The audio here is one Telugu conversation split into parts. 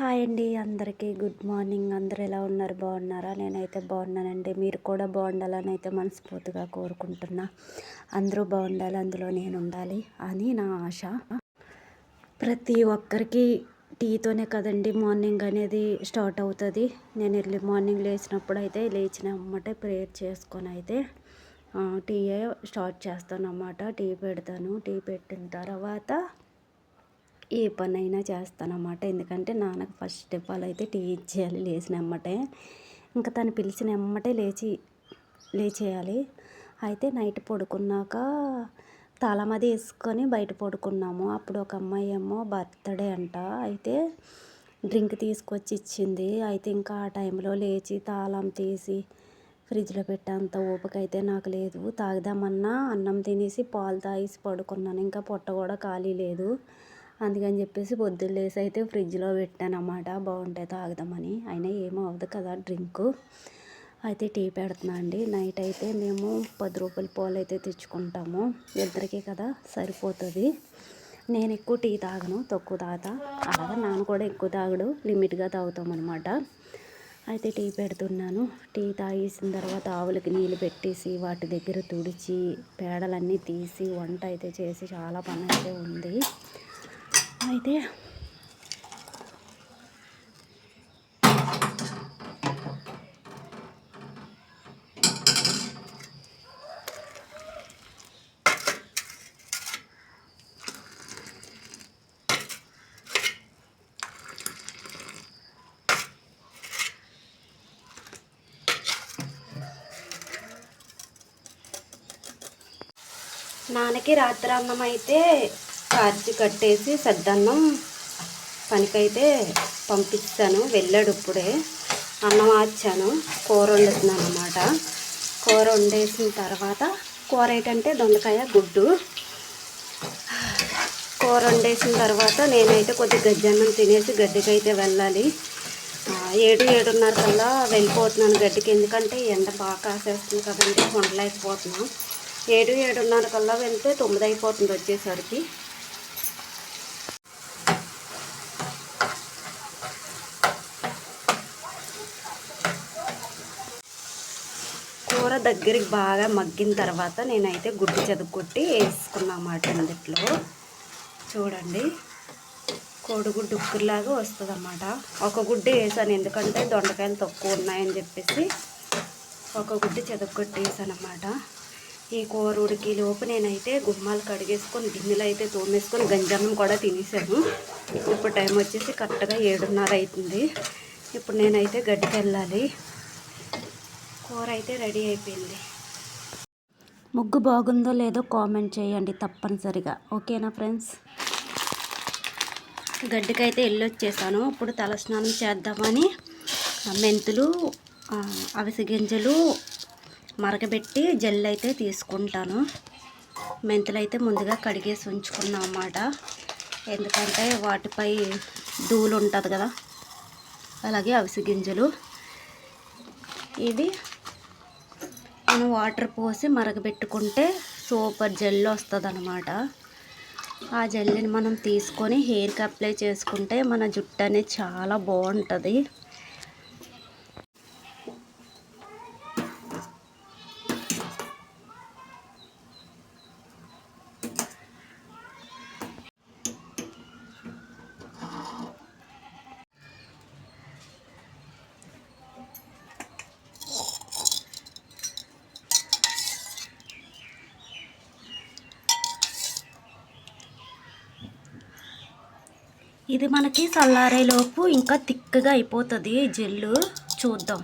హాయ్ అండి, అందరికీ గుడ్ మార్నింగ్. అందరూ ఎలా ఉన్నారు? బాగున్నారా? నేనైతే బాగున్నానండి. మీరు కూడా బాగుండాలని అయితే మనస్ఫూర్తిగా కోరుకుంటున్నా. అందరూ బాగుండాలి, అందులో నేను ఉండాలి అని నా ఆశ. ప్రతి ఒక్కరికి టీతోనే కదండి మార్నింగ్ అనేది స్టార్ట్ అవుతుంది. నేను ఎర్లీ మార్నింగ్ లేచినప్పుడు అయితే లేచిన అమ్మటే ప్రేయర్ చేసుకొని అయితే టీ స్టార్ట్ చేస్తాను అన్నమాట. టీ పెడతాను. టీ పెట్టిన తర్వాత ఏ పనైనా చేస్తానన్నమాట. ఎందుకంటే నాన్నకు ఫస్ట్ ఆఫ్ ఆల్ అయితే టీ ఇచ్చేయాలి లేచిన ఎమ్మటే. ఇంకా తను పిలిచిన ఎమ్మటే లేచేయాలి. అయితే నైట్ పడుకున్నాక తాళం అది వేసుకొని బయట పడుకున్నాము. అప్పుడు ఒక అమ్మాయి ఏమో బర్త్డే అంట. అయితే డ్రింక్ తీసుకొచ్చి ఇచ్చింది. అయితే ఇంకా ఆ టైంలో లేచి తాళం తీసి ఫ్రిడ్జ్లో పెట్టేంత ఓపిక అయితే నాకు లేదు. తాగుదామన్నా అన్నం తినేసి పాలు తాగేసి పడుకున్నాను. ఇంకా పొట్ట కూడా ఖాళీ లేదు. అందుకని చెప్పేసి పొద్దున్న లేసి అయితే ఫ్రిడ్జ్లో పెట్టాను అన్నమాట. బాగుంటాయి తాగుదామని. అయినా ఏమో అవ్వదు కదా డ్రింకు. అయితే టీ పెడుతున్నా అండి. నైట్ అయితే మేము 10 రూపాయల పాలు అయితే తెచ్చుకుంటాము. ఇద్దరికీ కదా సరిపోతుంది. నేను ఎక్కువ టీ తాగను, తక్కువ తాగుతా. అలాగే నాన్న కూడా ఎక్కువ తాగడు, లిమిట్గా తాగుతాం అనమాట. అయితే టీ పెడుతున్నాను. టీ తాగేసిన తర్వాత ఆవులకి నీళ్ళు పెట్టేసి వాటి దగ్గర తుడిచి పేడలన్నీ తీసి వంట అయితే చేసి చాలా పని అయితే ఉంది. అయితే నాన్నకి రాత్రి అన్నం అయితే కార్చి కట్టేసి సద్దన్నం పనికైతే పంపించాను. వెళ్ళాడు ఇప్పుడే. అన్నం ఆచాను, కూర వండుతున్నాను అన్నమాట. కూర వండేసిన తర్వాత కూర ఏంటంటే దొండకాయ గుడ్డు. కూర వండేసిన తర్వాత నేనైతే కొద్దిగా గజ్జన్నం తినేసి గడ్డికైతే వెళ్ళాలి. 7-7:30 కల్లా వెళ్ళిపోతున్నాను గడ్డికి. ఎందుకంటే ఎండ బాగా కాసేస్తుంది కదండి, వండలేకపోతున్నాం. 7-7:30 కల్లా వెళ్తే 9 అయిపోతుంది వచ్చేసరికి. కూర దగ్గరికి బాగా మగ్గిన తర్వాత నేనైతే గుడ్డు చెదగొట్టి వేసుకున్నమాట. అందుట్లో చూడండి, కోడిగుడ్డు ఉక్కులాగా వస్తుంది అన్నమాట. ఒక గుడ్డు వేసాను, ఎందుకంటే దొండకాయలు తక్కువ ఉన్నాయని చెప్పేసి ఒక గుడ్డు చెదగొట్టి వేసాను అన్నమాట. ఈ కూర ఉడికి లోపు నేనైతే గుమ్మాలు కడిగేసుకొని గిన్నెలు అయితే తోమేసుకొని గంజన్నం కూడా తినేసాను. ఇప్పుడు టైం వచ్చేసి కరెక్ట్గా 7:30 అవుతుంది. ఇప్పుడు నేనైతే గడ్డికి వెళ్ళాలి. కూర అయితే రెడీ అయిపోయింది. ముగ్గు బాగుందో లేదో కామెంట్ చేయండి తప్పనిసరిగా. ఓకేనా ఫ్రెండ్స్? గడ్డికైతే వెళ్ళొచ్చేసాను. ఇప్పుడు తలస్నానం చేద్దామని మెంతులు, అవిసె గింజలు మరగబెట్టి జెల్ అయితే తీసుకుంటాను. మెంతులు అయితే ముందుగా కడిగేసి ఉంచుకున్నాం అన్నమాట. ఎందుకంటే వాటిపై ధూళి ఉంటుంది కదా. అలాగే అవిసె గింజలు ఇవి మనం వాటర్ పోసి మరగబెట్టుకుంటే సూపర్ జెల్ వస్తుంది అన్నమాట. ఆ జెల్ని మనం తీసుకొని హెయిర్కి అప్లై చేసుకుంటే మన జుట్టు అనేది చాలా బాగుంటుంది. ఇది మనకి చల్లారేలోపు ఇంకా థిక్గా అయిపోతుంది జెల్లు. చూద్దాం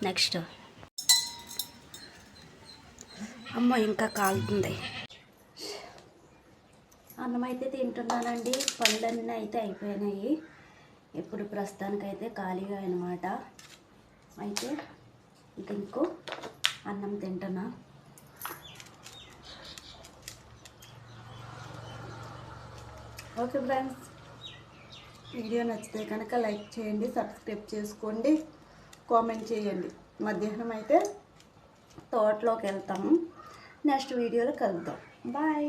నెక్స్ట్. అమ్మ ఇంకా కాలుతుంది. అన్నం అయితే తింటున్నానండి. పళ్ళన్నీ అయితే అయిపోయినాయి. ఇప్పుడు ప్రస్తుతానికైతే ఖాళీగా అనమాట. అయితే ఇంకో అన్నం తింటున్నా. ఓకే ఫ్రెండ్స్, వీడియో నచ్చితే కనుక లైక్ చేయండి, సబ్స్క్రైబ్ చేసుకోండి, కామెంట్ చేయండి. మధ్యాహ్నం అయితే తోటలోకి వెళ్తాము. నెక్స్ట్ వీడియోలో కలుద్దాం. బాయ్.